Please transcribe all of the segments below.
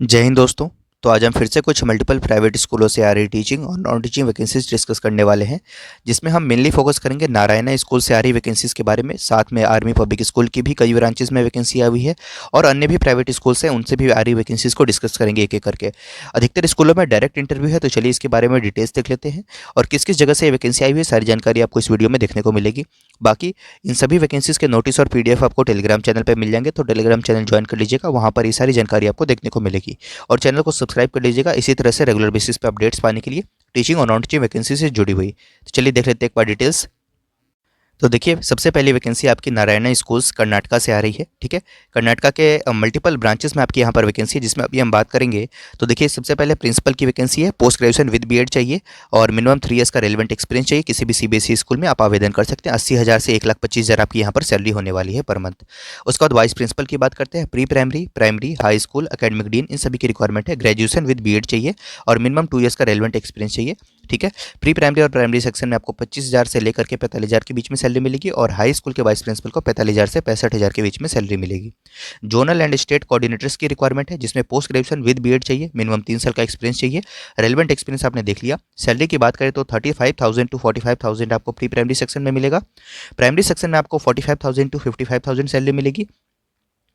जय हिंद दोस्तों। तो आज हम फिर से कुछ मल्टीपल प्राइवेट स्कूलों से आ रही टीचिंग और नॉन टीचिंग वैकेंसीज डिस्कस करने वाले हैं, जिसमें हम मेनली फोकस करेंगे नारायणा स्कूल से आ रही वैकेंसीज के बारे में। साथ में आर्मी पब्लिक स्कूल की भी कई ब्रांचेस में वैकेंसी आई हुई है और अन्य भी प्राइवेट स्कूल्स हैं, उनसे भी आ रही वैकेंसीज को डिस्कस करेंगे एक एक करके। अधिकतर स्कूलों में डायरेक्ट इंटरव्यू है, तो चलिए इसके बारे में डिटेल्स देख लेते हैं और किस किस जगह से ये वैकेंसी आई हुई है, सारी जानकारी आपको इस वीडियो में देखने को मिलेगी। बाकी इन सभी वैकेंसीज के नोटिस और पीडीएफ आपको टेलीग्राम चैनल पर मिल जाएंगे, तो टेलीग्राम चैनल ज्वाइन कर लीजिएगा, वहाँ पर ये सारी जानकारी आपको देखने को मिलेगी। और चैनल को सब्सक्राइब कर लीजिएगा इसी तरह से रेगुलर बेसिस पे अपडेट्स पाने के लिए टीचिंग और नॉन टीचिंग वैकेंसी से जुड़ी हुई। तो चलिए देख लेते हैं एक बार डिटेल्स। तो देखिए, सबसे पहली वैकेंसी आपकी नारायणा स्कूल्स कर्नाटका से आ रही है। ठीक है, कर्नाटका के मल्टीपल ब्रांचेस में आपकी यहाँ पर वैकेंसी है, जिसमें अभी हम बात करेंगे। तो देखिए, सबसे पहले प्रिंसिपल की वैकेंसी है। पोस्ट ग्रेजुएशन विद बीएड चाहिए और मिनिमम 3 ईयर्स का रेलिवेंट एक्सपीरियंस चाहिए। किसी भी सीबीएसई स्कूल में आप आवेदन कर सकते हैं। 80,000 से 1,25,000 आपकी यहाँ पर सैलरी होने वाली है पर मंथ। उसके बाद वाइस प्रिंसिपल की बात करते हैं। Pre primary, primary, high school, academic dean, इन सभी की रिक्वायरमेंट है। ग्रेजुएशन विद बीएड चाहिए और मिनिमम 2 ईयर्स का रेलिवेंट एक्सपीरियंस चाहिए। ठीक है, प्री प्राइमरी और प्राइमरी सेक्शन में आपको 25,000 से लेकर के 45,000 के बीच में सैलरी मिलेगी और हाई स्कूल के वाइस प्रिंसिपल को 45,000 से 65,000 के बीच में सैलरी मिलेगी। जोनल एंड स्टेट कोऑर्डिनेटर्स की रिक्वायरमेंट है, जिसमें पोस्ट ग्रेजुएशन विद बीएड चाहिए, मिनिमम 3 साल का एक्सपीरियंस चाहिए। रेलेवेंट एक्सपीरियंस आपने देख लिया। सैलरी की बात करें तो 35,000 टू 45,000 आपको प्री प्राइमरी सेक्शन में मिलेगा। प्राइमरी सेक्शन में आपको 45,000 टू 55,000 सैलरी मिलेगी।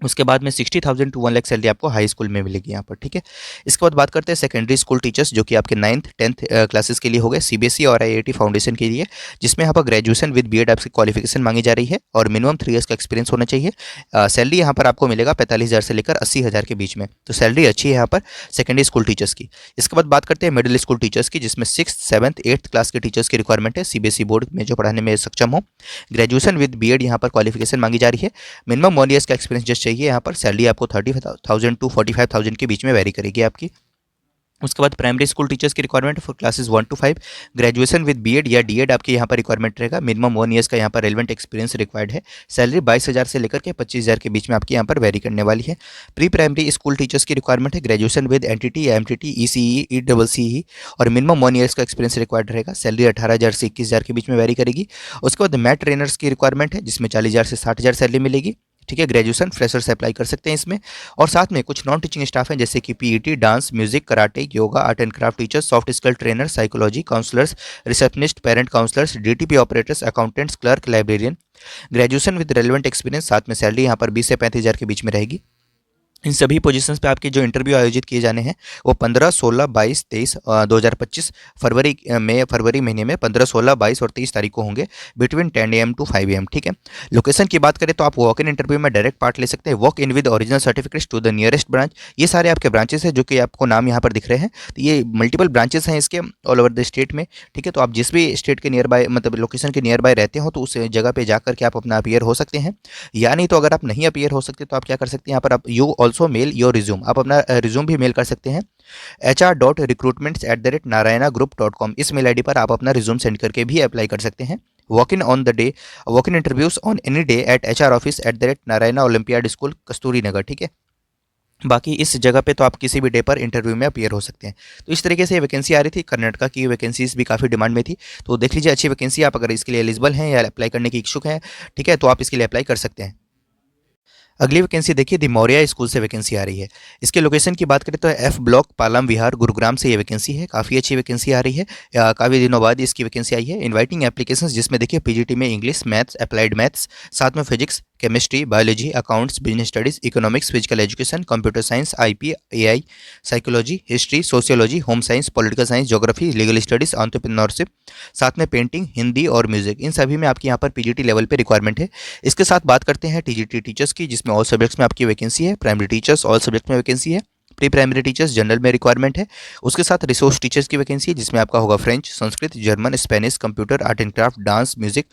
उसके बाद में 60,000 टू 1 लाख सैलरी आपको हाई स्कूल में मिलेगी यहाँ पर। ठीक है, इसके बाद बात करते हैं सेकेंडरी स्कूल टीचर्स, जो कि आपके 9th 10th क्लासेस के लिए हो गए, सीबीएसई और आईआईटी फाउंडेशन के लिए, जिसमें यहाँ पर ग्रेजुएशन विद बीएड आपकी क्वालिफिकेशन मांगी जा रही है और मिनिमम 3 ईयर्स का एक्सपीरियंस होना चाहिए। सैलरी यहाँ पर आपको मिलेगा 45,000 से लेकर 80,000 के बीच में, तो सैलरी अच्छी है यहाँ पर सेकेंडरी स्कूल टीचर्स की। इसके बाद बात करते हैं मिडिल स्कूल टीचर्स की, जिसमें 6th 7th 8th क्लास के टीचर्स की रिक्वायरमेंट है, सीबीएसई बोर्ड में जो पढ़ाने में सक्षम हो। ग्रेजुएशन विद बीएड यहाँ पर क्वालिफिकेशन मांगी जा रही है। मिनिमम 1 ईयर्स का एक्सपीरियंस जस्ट चाहिए। यहाँ पर सैलरी आपको 30,000 टू 45,000 के बीच में वेरी करेगी आपकी। उसके बाद प्राइमरी स्कूल टीचर्स की requirement for classes 1 to 5, graduation with BEd या डीएड आपके यहाँ पर रिक्वायरमेंट रहेगा। मिनिमम 1 ईयर्स का यहाँ पर रेलेवेंट एक्सपीरियंस रिक्वायर्ड है। सैलरी 22,000 से लेकर के 25,000 के बीच में आपकी यहाँ पर वेरी करने वाली है। प्री प्राइमरी स्कूल टीचर्स की रिक्वायरमेंट है, ग्रेजुएशन विद एनटीटी या एमटीटी, ईसीई, ईडब्ल्यूसीई और मिनिमम 1 ईयर्स का एक्सपीरियंस रिक्वायर्ड रहेगा। सैलरी 18,000 से 21,000 के बीच में वेरी करेगी। उसके बाद मैथ ट्रेनर्स की रिक्वायरमेंट है, जिसमें 40,000 से 60,000 सैलरी मिलेगी। ठीक है, ग्रेजुएशन फ्रेशर से अप्लाई कर सकते हैं इसमें। और साथ में कुछ नॉन टीचिंग स्टाफ हैं, जैसे कि PET, dance, music, karate, yoga, art and craft teachers, soft skill trainer, psychology counsellors, receptionist, parent counsellors, DTP operators, accountants, clerk, librarian. Graduation with relevant experience, साथ में सैलरी यहाँ पर 20 से 35,000 के बीच में रहेगी। इन सभी पोजीशंस पे आपके जो इंटरव्यू आयोजित किए जाने हैं वो 15, 16, 22, 23, 2025 फरवरी महीने में 15, 16, 22 और 23 तारीख को होंगे, बिटवीन 10 AM टू 5 AM। ठीक है, लोकेशन की बात करें तो आप वॉक इन इंटरव्यू में डायरेक्ट पार्ट ले सकते हैं। Walk in with original certificates to the nearest branch. ये सारे आपके ब्रांचेस हैं जो कि आपको नाम यहाँ पर दिख रहे हैं। तो ये मल्टीपल ब्रांचेस हैं इसके ऑल ओवर द स्टेट में। ठीक है, तो आप जिस भी स्टेट के नियर बाय मतलब लोकेशन के नियर बाय रहते हो तो उस जगह पर जाकर के आप अपना अपीयर हो सकते हैं। या नहीं तो अगर आप नहीं अपीयर हो सकते तो आप क्या कर सकते हैं, यहाँ पर आप you also mail your resume, आप अपना रिज्यूम भी मेल कर सकते हैं hr.recruitments@narayana group.com। इस मेल आईडी पर आप अपना रिज्यूम सेंड करके भी अप्लाई कर सकते हैं। Walk in on the day, walk in interviews on any day at HR office @narayana olympiad school Kasturi Nagar. ठीक है, बाकी इस जगह पे तो आप किसी भी डे पर इंटरव्यू में अपीयर हो सकते हैं। तो इस तरीके से ये वैकेंसी आ रही थी। कर्नाटका की वैकेंसीज भी काफ़ी डिमांड में थी, तो देख लीजिए अच्छी वैकेंसी। आप अगर इसके लिए एलिजिबल हैं या अप्लाई करने की इच्छुक हैं, ठीक है, तो आप इसके लिए अप्लाई कर सकते हैं। अगली वैकेंसी देखिए, दी मौर्या स्कूल से वैकेंसी आ रही है। इसके लोकेशन की बात करें तो एफ ब्लॉक, पालम विहार, गुरुग्राम से ये वैकेंसी है। काफ़ी अच्छी वैकेंसी आ रही है, काफ़ी दिनों बाद इसकी वैकेंसी आई है। इनवाइटिंग एप्लीकेशंस, जिसमें देखिए पीजीटी में इंग्लिश, मैथ्स, अप्लाइड मैथ्स, साथ में physics, chemistry, biology, accounts, business studies, economics, physical education, computer science, IP, AI, psychology, history, sociology, home science, political science, geography, legal studies, entrepreneurship, साथ में painting, Hindi और music, इन सभी में आपकी यहाँ पर पीजीटी लेवल पे रिक्वायरमेंट है। इसके साथ बात करते हैं टीजीटी टीचर्स की, जिसमें ऑल सब्जेक्ट्स में आपकी वैकेंसी है। प्राइमरी टीचर्स ऑल सब्जेक्ट में वैकेंसी है। प्री प्राइमरी टीचर्स जनरल में रिक्वायरमेंट है। उसके साथ रिसोर्स टीचर्स की वैकेंसी है, जिसमें आपका होगा French, Sanskrit, German, Spanish, computer, art and craft, dance, music,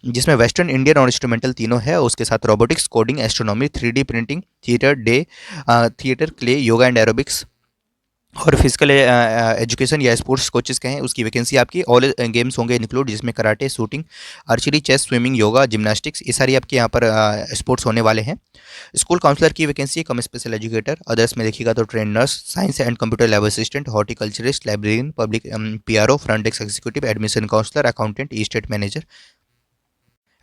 जिसमें वेस्टर्न, इंडियन और इंस्ट्रूमेंटल तीनों है। उसके साथ robotics, coding, astronomy, 3D printing, theatre, clay, yoga and aerobics और फिजिकल एजुकेशन या स्पोर्ट्स कोचेस कहें, उसकी वैकेंसी आपकी। ऑल गेम्स होंगे इंक्लूड, जिसमें karate, shooting, archery, chess, swimming, yoga, gymnastics, ये सारी आपके यहाँ पर स्पोर्ट्स होने वाले हैं। स्कूल काउंसलर की वैकेंसी, कम स्पेशल एजुकेटर। अदर्स में देखिएगा तो train nurse, science and computer lab assistant, horticulturist, librarian, public PRO, front desk executive, admission counsellor, accountant, estate manager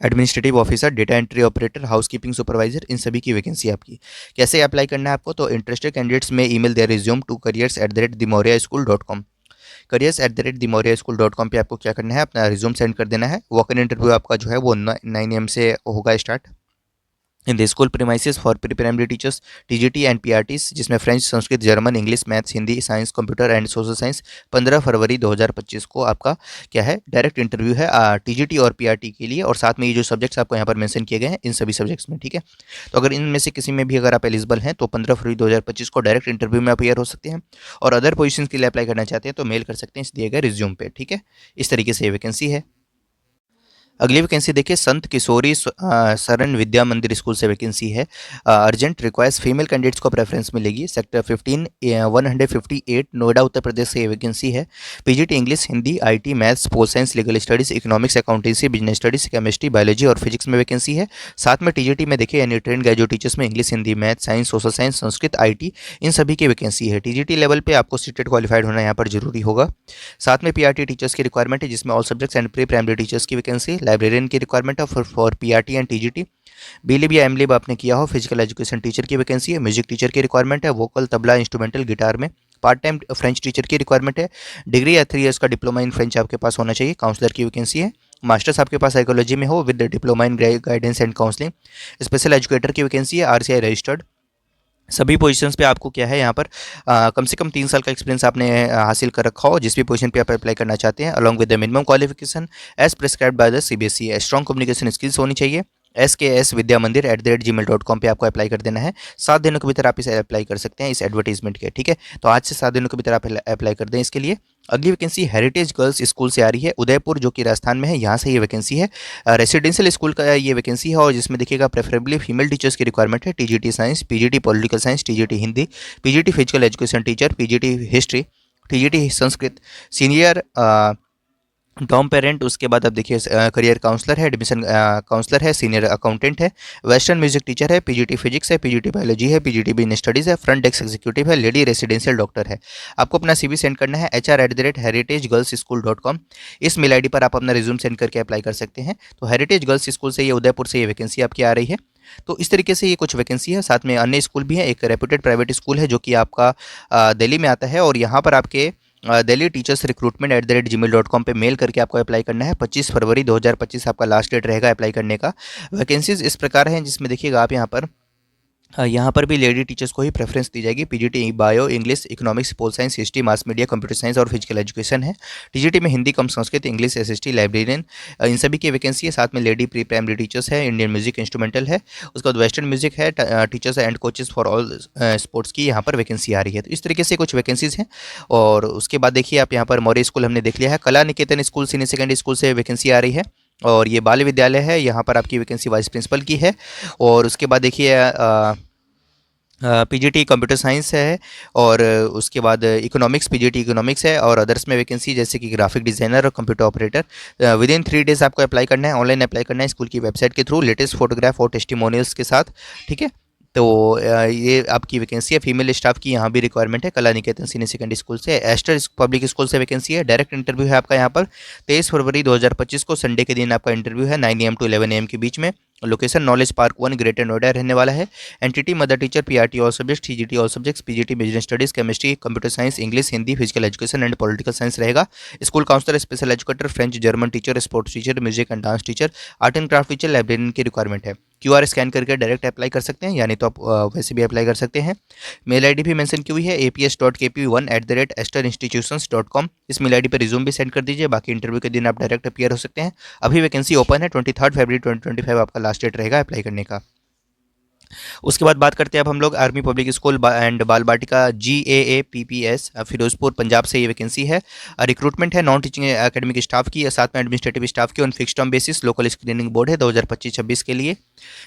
administrative officer, data entry operator, housekeeping supervisor, इन सभी की vacancy आपकी। कैसे apply करना है आपको? तो interested candidates may email their resume to careers@themoriaschool.com। careers@themoriaschool.com पे आपको क्या करना है, अपना रिज्यूम सेंड कर देना है। वॉक इन इंटरव्यू आपका जो है वो 9 AM से होगा start in the school premises for pre primary teachers, TGT and PRTs, जिसमें French, Sanskrit, German, English, maths, Hindi, science, computer and social science. 15 फरवरी 2025 को आपका क्या है, डायरेक्ट इंटरव्यू है टीजीटी और पीआरटी के लिए। और साथ में ये जो सब्जेक्ट्स आपको यहाँ पर मेंशन किए गए हैं, इन सभी सब्जेक्ट्स में, ठीक है। तो अगर इनमें से किसी में भी अगर आप एलिजिबल हैं तो 15 फरवरी 2025 को डायरेक्ट इंटरव्यू में अपीयर हो सकते हैं। और अदर पोजीशन के लिए अप्लाई करना चाहते हैं तो मेल कर सकते हैं इस दिए गए रिज्यूम पे, ठीक है। इस तरीके से ये वैकेंसी है। अगली वैकेंसी देखिए, संत किशोरी शरण विद्या मंदिर स्कूल से वैकेंसी है। अर्जेंट रिक्वायर्स फीमेल कैंडिडेट्स को प्रेफरेंस मिलेगी। सेक्टर 15 158 नोएडा उत्तर प्रदेश से ये वैकेंसी है। PGT English, Hindi, IT, maths, pol science, legal studies, economics, accountancy, business studies, chemistry, biology और फिजिक्स में वैकेंसी है। साथ में टीजीटी में देखिए यानी ट्रेन ग्रेजुएट टीचर्स में English, Hindi, math, science, social science, Sanskrit, IT, इन सभी की वैकेंसी है। टीजीटी लेवल पे आपको सीटेट क्वालिफाइड होना यहाँ पर जरूरी होगा। साथ में पीआरटी टीचर्स की रिक्वायरमेंट है, जिसमें all subjects and pre primary teachers की वैकेंसी, लाइब्रेरियन की रिक्वायरमेंट है फॉर पीआरटी एंड टीजीटी। बीलिब या एमलिब आपने किया हो, फिजिकल एजुकेशन टीचर की वैकेंसी है। म्यूजिक टीचर की रिक्वायरमेंट है, वोकल, तबला, इंस्ट्रूमेंटल, गिटार में। पार्ट टाइम फ्रेंच टीचर की रिक्वायरमेंट है। डिग्री या 3 इयर्स का डिप्लोमा इन फ्रेंच आपके पास होना चाहिए। काउंसलर की वैकेंसी है। मास्टर्स आपके पास साइकोलॉजी में हो with diploma in guidance and counselling. Special educator की वैकेंसी है, आरसीआई रजिस्टर्ड। सभी पोजीशंस पे आपको क्या है यहाँ पर कम से कम 3 साल का एक्सपीरियंस आपने हासिल कर रखा हो जिस भी पोजीशन पे आप अप्लाई करना चाहते हैं, along with the minimum qualification as prescribed by the CBSE. Strong communication skills होनी चाहिए। SKS-vidyamandir@gmail.com पे आपको अप्लाई कर देना है। 7 दिनों के भीतर आप इसे अप्लाई कर सकते हैं इस एडवर्टीजमेंट के, ठीक है। तो आज से 7 दिनों के भीतर आप अप्लाई कर दें इसके लिए। अगली वैकेंसी हेरिटेज गर्ल्स स्कूल से आ रही है, उदयपुर, जो कि राजस्थान में है। यहाँ से ये वैकेंसी है। रेसिडेंशियल स्कूल का ये वैकेंसी है और जिसमें देखिएगा प्रेफरेबली फीमेल टीचर्स की रिक्वायरमेंट है। TGT science, PGT political science, TGT Hindi, PGT physical education teacher, PGT history, TGT Sanskrit, senior dorm parent. उसके बाद आप देखिए करियर काउंसलर है, एडमिशन काउंसलर है, सीनियर अकाउंटेंट है, वेस्टर्न म्यूजिक टीचर है, पीजीटी फिजिक्स है, पीजीटी बायोलॉजी है, पीजीटी बिजनेस स्टडीज़ है, फ्रंट डेस्क एग्जीक्यूटिव है, लेडी रेसिडेंशियल डॉक्टर है। आपको अपना सीवी सेंड करना है HR@heritagegirlsschool.com। इस मेल आईडी पर आप अपना रिज्यूम सेंड करके अप्लाई कर सकते हैं। तो हेरिटेज गर्ल्स स्कूल से ये उदयपुर से ये वैकेंसी आपकी आ रही है। तो इस तरीके से ये कुछ वैकेंसी है। साथ में अन्य स्कूल भी है। एक रेप्यूटेड प्राइवेट स्कूल है जो कि आपका दिल्ली में आता है और यहाँ पर आपके दिल्ली टीचर्स recruitment@gmail.com पे मेल करके आपको अप्लाई करना है। 25 फरवरी 2025 आपका लास्ट डेट रहेगा अप्लाई करने का। वैकेंसीज इस प्रकार हैं जिसमें देखिएगा आप यहाँ पर भी लेडी टीचर्स को ही प्रेफरेंस दी जाएगी। PGT bio, English, economics, pol science, history, mass media, computer science और फिजिकल एजुकेशन है। टीजीटी में हिंदी कम संस्कृत, इंग्लिश, एसएसटी, लाइब्रेरियन, इन सभी की वैकेंसी है। साथ में लेडी प्री प्राइमरी टीचर्स है, इंडियन म्यूजिक इंस्ट्रूमेंटल है, उसके बाद वेस्टर्न म्यूजिक है, teachers and coaches for all sports की यहाँ पर वैकेंसी आ रही है। तो इस तरीके से कुछ वैकेंसीज हैं। और उसके बाद देखिए आप यहाँ पर मौर्य स्कूल हमने देख लिया है। कला निकेतन स्कूल सीनियर सेकेंडरी स्कूल से वैकेंसी आ रही है और ये बाल विद्यालय है। यहाँ पर आपकी वैकेंसी वाइस प्रिंसिपल की है। और उसके बाद देखिए पीजीटी कंप्यूटर साइंस है और उसके बाद इकोनॉमिक्स, पीजीटी इकोनॉमिक्स है और अदर्स में वैकेंसी जैसे कि ग्राफिक डिज़ाइनर और computer operator. With in 3 days आपको अप्लाई करना है, ऑनलाइन अप्लाई करना है स्कूल की वेबसाइट के थ्रू, लेटेस्ट फोटोग्राफ और टेस्टिमोनियल्स के साथ, ठीक है। तो ये आपकी वैकेंसी है। फीमेल स्टाफ की यहाँ भी रिक्वायरमेंट है। कला निकेतन सीनियर सेकेंडरी स्कूल से। एस्टर पब्लिक स्कूल से वैकेंसी है। डायरेक्ट इंटरव्यू है आपका यहाँ पर 23 फरवरी 2025 को संडे के दिन आपका इंटरव्यू है 9 AM to 11 AM के बीच में। Location knowledge park 1 greater Noida रहने वाला है। Entity mother teacher PRT all subjects, TGT all subjects, PGT business studies, chemistry, computer science, English, Hindi, physical education and political science रहेगा। School counsellor, special educator, French, German teacher, sports teacher, music and dance teacher, art and craft teacher, librarian की requirement है। QR scan करके direct apply कर सकते हैं, यानी तो आप वैसे भी अप्लाई कर सकते हैं। मेल आईडी भी मेंशन की हुई है aps.kp1@asterinstitutions.com। इस मेल आईडी पर रिज्यूम भी सेंड कर दीजिए। बाकी इंटरव्यू के दिन आप डायरेक्ट अपीयर हो सकते हैं। अभी वैकेंसी ओपन है। 23 फरवरी 2025 आपका लास्ट डेट रहेगा अप्लाई करने का। उसके बाद बात करते हैं अब हम लोग आर्मी पब्लिक स्कूल एंड बाल बाटिका GAAPPS फिरोजपुर पंजाब से ये वैकेंसी है। रिक्रूटमेंट है नॉन टीचिंग एकेडमिक स्टाफ की, साथ में एडमिनिस्ट्रेटिव स्टाफ की on fix term basis. Local screening board है 2025-26 के लिए,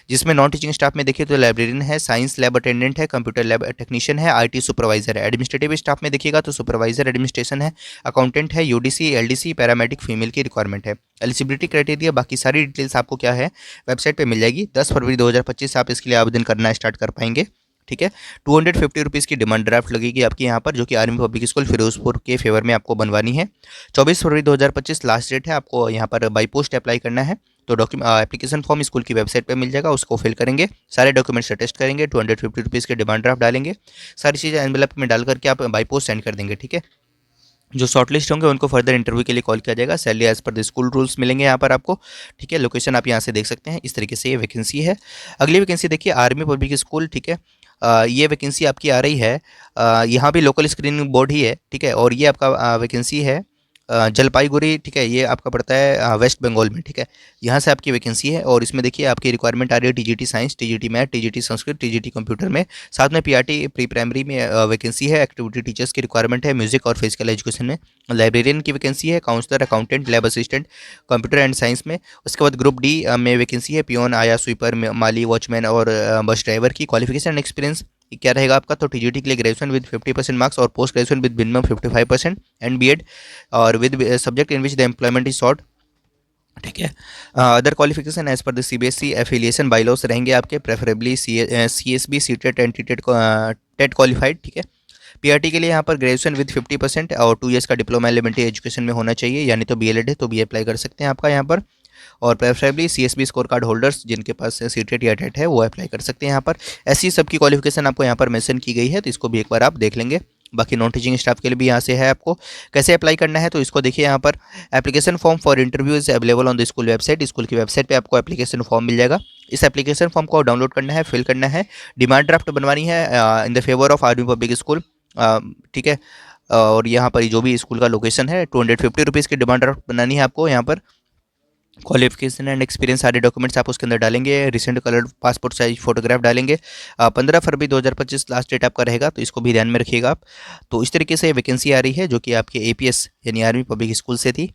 जिसमें नॉन टीचिंग स्टाफ में देखिए तो लाइब्रेरियन है, साइंस लैब अटेंडेंट है, कंप्यूटर लैब टेक्नीशियन है, IT सुपरवाइजर है। एडमिनिस्ट्रेटिव स्टाफ में देखिएगा तो सुपरवाइजर एडमिनिस्ट्रेशन है, अकाउंटेंट है, UDC LDC पैरामेडिक फीमेल की रिक्वायरमेंट है। एलिजिबिलिटी क्राइटेरिया बाकी सारी डिटेल्स आपको क्या है वेबसाइट पे मिल जाएगी। 10 फरवरी 2025 से आप इसके लिए आवेदन करना स्टार्ट कर पाएंगे, ठीक है। 250 रुपीज़ की डिमांड ड्राफ्ट लगेगी आपकी यहाँ पर, जो कि आर्मी पब्लिक स्कूल फिरोजपुर के फेवर में आपको बनवानी है। 24 फरवरी 2025 लास्ट डेट है। आपको यहाँ पर बाई पोस्ट अप्लाई करना है। तो एप्लीकेशन फॉर्म स्कूल की वेबसाइट पे मिल जाएगा, उसको फिल करेंगे, सारे डॉक्यूमेंट्स अटेस्ट करेंगे, 250 रुपीज़ के डिमांड ड्राफ्ट डालेंगे, सारी चीज़ें एनवेलप में डाल करके आप बाई पोस्ट सेंड कर देंगे। ठीक है, जो शॉर्टलिस्ट होंगे उनको फर्दर इंटरव्यू के लिए कॉल किया जाएगा। Salary as per the school rules मिलेंगे यहाँ पर आपको। ठीक है, लोकेशन आप यहाँ से देख सकते हैं। इस तरीके से ये वैकेंसी है। अगली वैकेंसी देखिए, आर्मी पब्लिक स्कूल। ठीक है, ये वैकेंसी आपकी आ रही है, यहाँ भी लोकल स्क्रीनिंग बोर्ड ही है। ठीक है, और ये आपका वैकेंसी है जलपाईगुड़ी। ठीक है, ये आपका पड़ता है वेस्ट बंगाल में। ठीक है, यहाँ से आपकी वैकेंसी है और इसमें देखिए आपकी रिक्वायरमेंट आ रही है TGT science, TGT math, TGT Sanskrit, TGT computer में, साथ में पीआरटी प्री प्राइमरी में वैकेंसी है। एक्टिविटी टीचर्स की रिक्वायरमेंट है, म्यूजिक और फिजिकल एजुकेशन में। लाइब्रेरियन की वैकेंसी है, counsellor, accountant, lab assistant, computer and science में। उसके बाद ग्रुप डी में वैकेंसी है, पियोन, आया, स्वीपर, माली, वॉचमैन और बस ड्राइवर की। क्वालिफिकेशन एंड एक्सपीरियंस क्या रहेगा आपका, तो टीजीटी के लिए ग्रेजुएशन विद 50% मार्क्स और post graduation with minimum 55% and B Ed और with subject in which the employment is short. ठीक है, other qualification as per the CBSE affiliation bylaws रहेंगे आपके, preferably CSB, CTET and TTET TET qualified. ठीक है, PRT के लिए यहाँ पर ग्रेजुएशन विद 50% और 2 ईयर्स का डिप्लोमा एलिमेंट्री एजुकेशन में होना चाहिए, यानी तो बीएलएड है तो भी अप्लाई कर सकते हैं आपका यहाँ पर। और preferably CSB score card holders जिनके पास सीटेट या टेट है वो अप्लाई कर सकते हैं यहाँ पर। ऐसी सबकी क्वालिफिकेशन आपको यहाँ पर मेंशन की गई है, तो इसको भी एक बार आप देख लेंगे। बाकी नॉन टीचिंग स्टाफ के लिए भी यहाँ से है। आपको कैसे अप्लाई करना है तो इसको देखिए, यहाँ पर application form for interview is available on the school website. School की वेबसाइट पे आपको एप्लीकेशन फॉर्म मिल जाएगा। इस एप्लीकेशन फॉर्म को डाउनलोड करना है, फिल करना है, डिमांड ड्राफ्ट बनवानी है in the favour of army public school. ठीक है, और यहाँ पर जो भी स्कूल का लोकेशन है 250 रुपीज़ की डिमांड ड्राफ्ट बनानी है आपको। यहाँ पर क्वालिफिकेशन एंड एक्सपीरियंस सारे डॉक्यूमेंट्स आप उसके अंदर डालेंगे, recent colour passport size photograph डालेंगे। 15 फरवरी 2025 लास्ट डेट आपका रहेगा, तो इसको भी ध्यान में रखिएगा आप। तो इस तरीके से वैकेंसी आ रही है जो कि आपके एपीएस यानी आर्मी पब्लिक स्कूल से थी।